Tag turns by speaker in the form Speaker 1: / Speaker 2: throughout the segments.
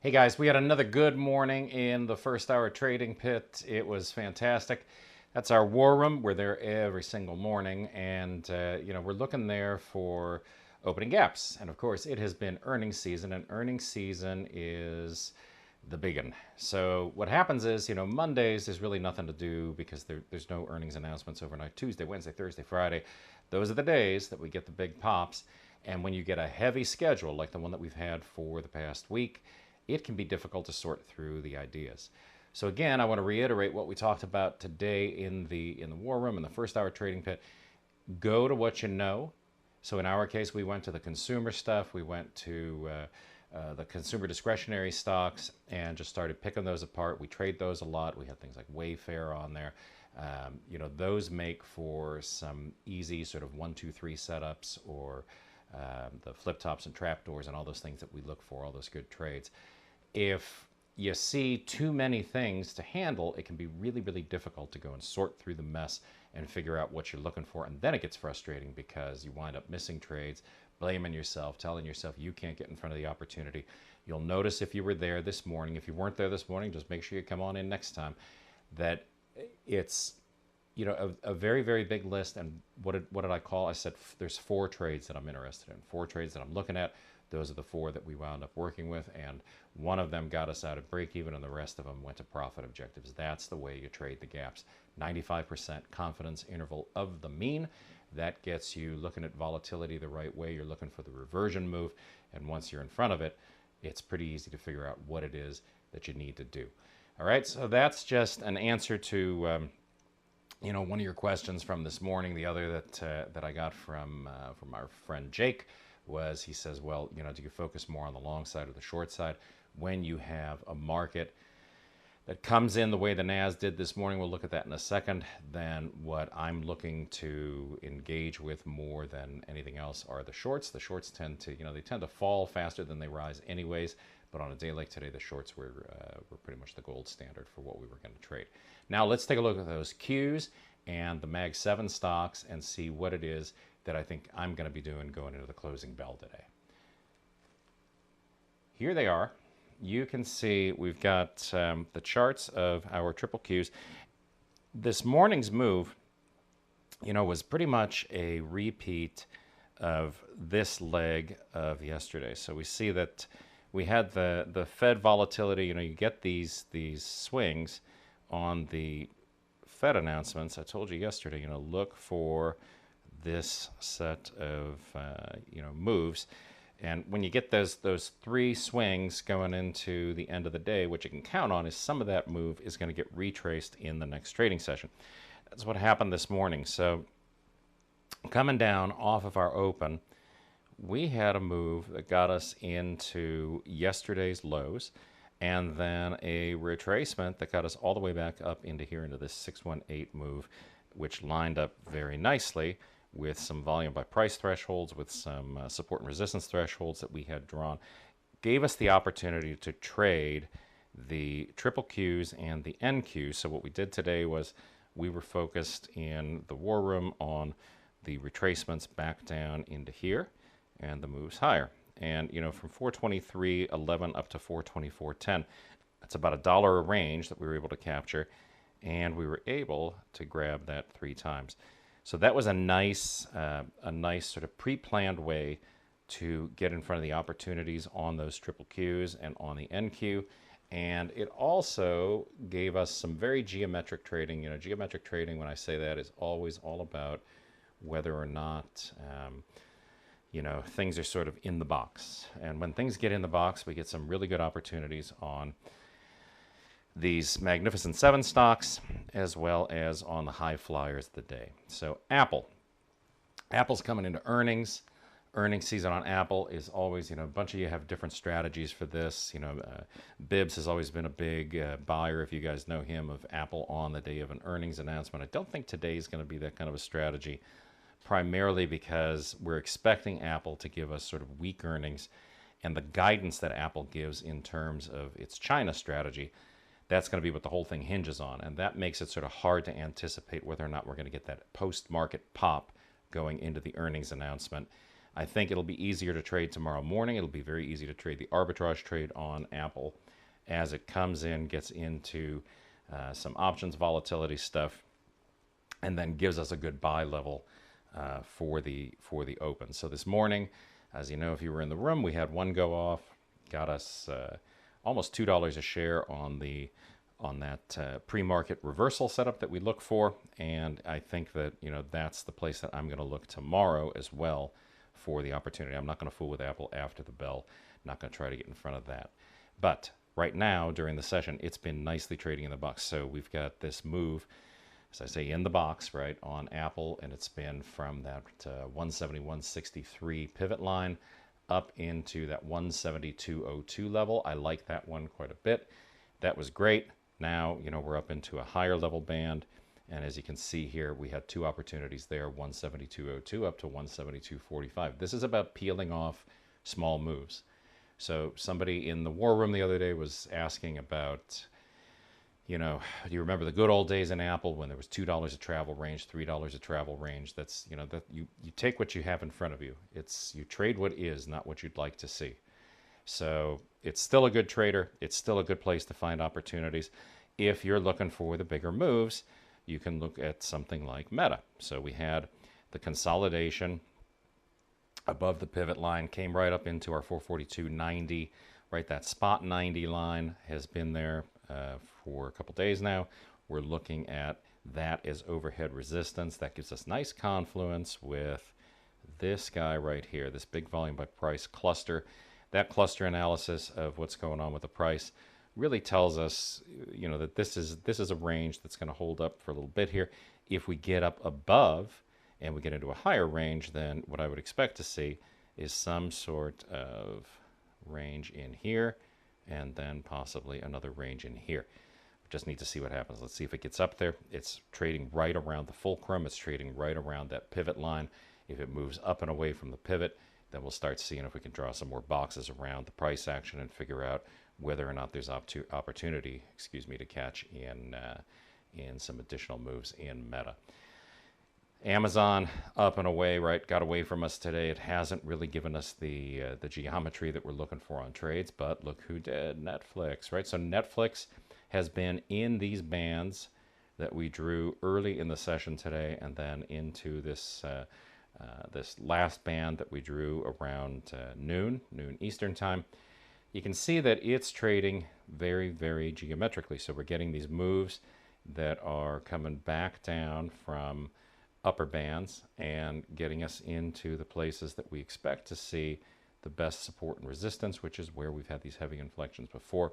Speaker 1: Hey guys, we had another good morning in the first hour trading pit. It was fantastic. That's our war room. We're there every single morning, and we're looking there for opening gaps. And of course, it has been earnings season, and earnings season is the big one. So what happens is, Mondays there's really nothing to do because there's no earnings announcements overnight. Tuesday, Wednesday, Thursday, Friday, those are the days that we get the big pops. And when you get a heavy schedule like the one that we've had for the past week, it can be difficult to sort through the ideas. So again, I want to reiterate what we talked about today in the war room in the first hour trading pit. Go to what you know. So in our case, we went to the consumer stuff. We went to the consumer discretionary stocks and just started picking those apart. We trade those a lot. We had things like Wayfair on there. Those make for some easy sort of 1, 2, 3 setups, or the flip tops and trapdoors and all those things that we look for, all those good trades. If you see too many things to handle, it can be really, really difficult to go and sort through the mess and figure out what you're looking for. And then it gets frustrating because you wind up missing trades, blaming yourself, telling yourself you can't get in front of the opportunity. You'll notice if you were there this morning, if you weren't there this morning, just make sure you come on in next time, that it's a very, very big list. And what did I call? I said there's 4 trades that I'm interested in, 4 trades that I'm looking at. Those are the 4 that we wound up working with, and one of them got us out of break even, and the rest of them went to profit objectives. That's the way you trade the gaps. 95% confidence interval of the mean. That gets you looking at volatility the right way. You're looking for the reversion move, and once you're in front of it, it's pretty easy to figure out what it is that you need to do. All right, so that's just an answer to one of your questions from this morning. The other that I got from our friend Jake was, he says, well, do you focus more on the long side or the short side when you have a market that comes in the way the Nas did this morning? We'll look at that in a second. Then what I'm looking to engage with more than anything else are the shorts. The shorts tend to fall faster than they rise anyways. But on a day like today, the shorts were pretty much the gold standard for what we were going to trade. Now let's take a look at those Qs and the Mag 7 stocks and see what it is that I think I'm going to be doing going into the closing bell today. Here they are. You can see we've got the charts of our triple Qs. This morning's move, was pretty much a repeat of this leg of yesterday. So we see that we had the Fed volatility. You get these swings on the Fed announcements. I told you yesterday, look for this set of moves, and when you get those 3 swings going into the end of the day, what you can count on is some of that move is going to get retraced in the next trading session. That's what happened this morning. So coming down off of our open, we had a move that got us into yesterday's lows, and then a retracement that got us all the way back up into here, into this 618 move, which lined up very nicely with some volume by price thresholds, with some support and resistance thresholds that we had drawn. Gave us the opportunity to trade the triple Qs and the NQs. So what we did today was we were focused in the war room on the retracements back down into here and the moves higher. And from 423.11 up to 424.10, that's about $1 a range that we were able to capture, and we were able to grab that 3 times. So that was a nice sort of pre-planned way to get in front of the opportunities on those triple Qs and on the NQ. And it also gave us some very geometric trading. Geometric trading, when I say that, is always all about whether or not things are sort of in the box. And when things get in the box, we get some really good opportunities on these Magnificent 7 stocks, as well as on the high flyers of the day. So Apple's coming into earnings. Earnings season on Apple is always, a bunch of you have different strategies for this. Bibbs has always been a big buyer, if you guys know him, of Apple on the day of an earnings announcement. I don't think today is going to be that kind of a strategy, primarily because we're expecting Apple to give us sort of weak earnings, and the guidance that Apple gives in terms of its China strategy, that's going to be what the whole thing hinges on. And that makes it sort of hard to anticipate whether or not we're going to get that post-market pop going into the earnings announcement. I think it'll be easier to trade tomorrow morning. It'll be very easy to trade the arbitrage trade on Apple as it comes in, gets into some options volatility stuff, and then gives us a good buy level for the open. So this morning, as you know, if you were in the room, we had one go off, got us almost $2 a share on that pre-market reversal setup that we look for, and I think that that's the place that I'm going to look tomorrow as well for the opportunity. I'm not going to fool with Apple after the bell. Not going to try to get in front of that. But right now during the session, it's been nicely trading in the box. So we've got this move, as I say, in the box, right, on Apple, and it's been from that 171.63 pivot line up into that 172.02 level. I like that one quite a bit. That was great. Now, we're up into a higher level band, and as you can see here, we had two opportunities there, 172.02 up to 172.45. This is about peeling off small moves. So somebody in the war room the other day was asking about, do you remember the good old days in Apple when there was $2 a travel range, $3 a travel range? That's, that you take what you have in front of you. You trade what is, not what you'd like to see. So it's still a good trader. It's still a good place to find opportunities. If you're looking for the bigger moves, you can look at something like Meta. So we had the consolidation above the pivot line, came right up into our 442.90, right? That spot 90 line has been there for a couple days now. We're looking at that as overhead resistance. That gives us nice confluence with this guy right here, this big volume by price cluster. That cluster analysis of what's going on with the price really tells us, that this is a range that's going to hold up for a little bit here. If we get up above and we get into a higher range, then what I would expect to see is some sort of range in here, and then possibly another range in here. We just need to see what happens. Let's see if it gets up there. It's trading right around the fulcrum. It's trading right around that pivot line. If it moves up and away from the pivot, then we'll start seeing if we can draw some more boxes around the price action and figure out whether or not there's opportunity, to catch in some additional moves in Meta. Amazon up and away, right? Got away from us today. It hasn't really given us the geometry that we're looking for on trades, but look who did. Netflix, right? So Netflix has been in these bands that we drew early in the session today, and then into this this last band that we drew around noon Eastern time. You can see that it's trading very, very geometrically. So we're getting these moves that are coming back down from upper bands and getting us into the places that we expect to see the best support and resistance, which is where we've had these heavy inflections before.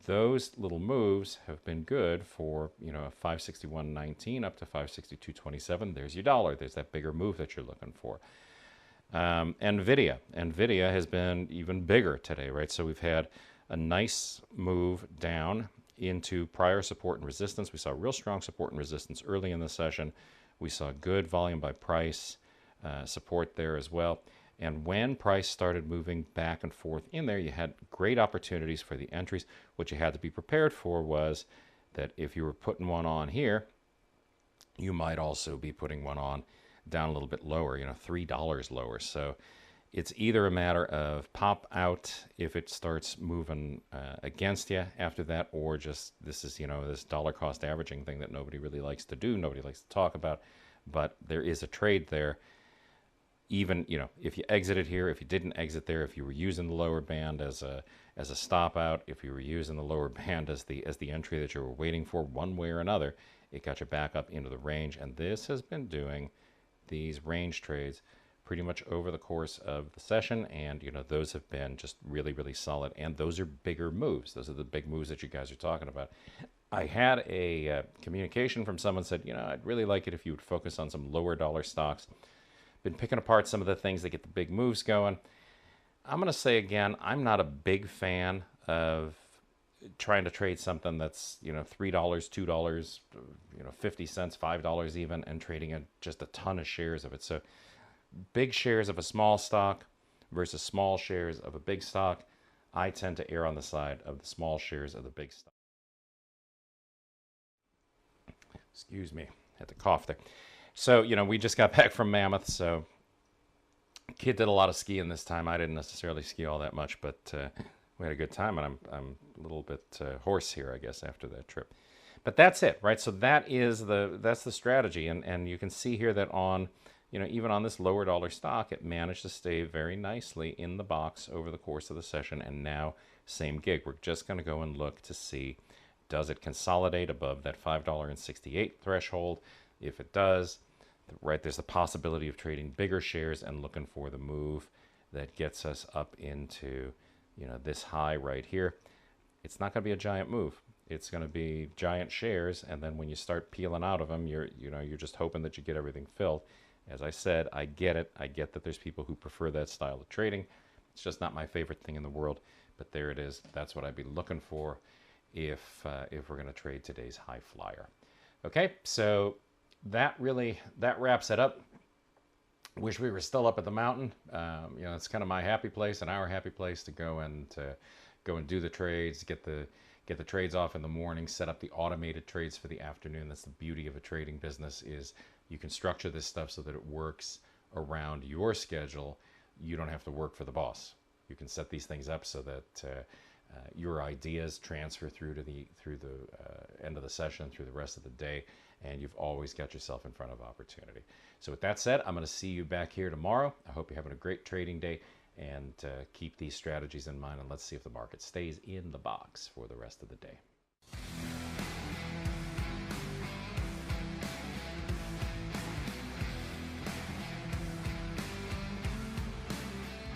Speaker 1: Those little moves have been good for, a 561.19 up to 562.27. There's your dollar. There's that bigger move that you're looking for. NVIDIA has been even bigger today, right? So we've had a nice move down into prior support and resistance. We saw real strong support and resistance early in the session. We saw good volume by price support there as well. And when price started moving back and forth in there, you had great opportunities for the entries. What you had to be prepared for was that if you were putting one on here, you might also be putting one on down a little bit lower, $3 lower. So it's either a matter of pop out if it starts moving against you after that, or just this is, this dollar cost averaging thing that nobody really likes to do, nobody likes to talk about, but there is a trade there. Even, if you exited here, if you didn't exit there, if you were using the lower band as a stop out, if you were using the lower band as the entry that you were waiting for, one way or another, it got you back up into the range. And this has been doing these range trades pretty much over the course of the session, and those have been just really, really solid. And those are bigger moves. Those are the big moves that you guys are talking about. I had a communication from someone said, I'd really like it if you would focus on some lower dollar stocks. Been picking apart some of the things that get the big moves going. I'm going to say again, I'm not a big fan of trying to trade something that's, $3, $2, 50 cents, $5 even, and trading just a ton of shares of it. So big shares of a small stock versus small shares of a big stock, I tend to err on the side of the small shares of the big stock. Excuse me, had to cough there. So, we just got back from Mammoth, so Kid did a lot of skiing this time. I didn't necessarily ski all that much, but we had a good time, and I'm a little bit hoarse here, I guess, after that trip. But that's it, right? So that's the strategy, and you can see here that on, even on this lower dollar stock, it managed to stay very nicely in the box over the course of the session, and now same gig. We're just going to go and look to see, does it consolidate above that $5.68 threshold? If it does, right, there's the possibility of trading bigger shares and looking for the move that gets us up into, this high right here. It's not going to be a giant move. It's going to be giant shares, and then when you start peeling out of them, you're just hoping that you get everything filled. As I said, I get it. I get that there's people who prefer that style of trading. It's just not my favorite thing in the world, but there it is. That's what I'd be looking for if we're going to trade today's high flyer. Okay, so that wraps it up. Wish we were still up at the mountain. It's kind of my happy place and our happy place to go and do the trades, get the trades off in the morning, set up the automated trades for the afternoon. That's the beauty of a trading business, is you can structure this stuff so that it works around your schedule. You don't have to work for the boss. You can set these things up so that your ideas transfer through the end of the session, through the rest of the day, and you've always got yourself in front of opportunity. So with that said, I'm going to see you back here tomorrow. I hope you're having a great trading day, and keep these strategies in mind, and let's see if the market stays in the box for the rest of the day.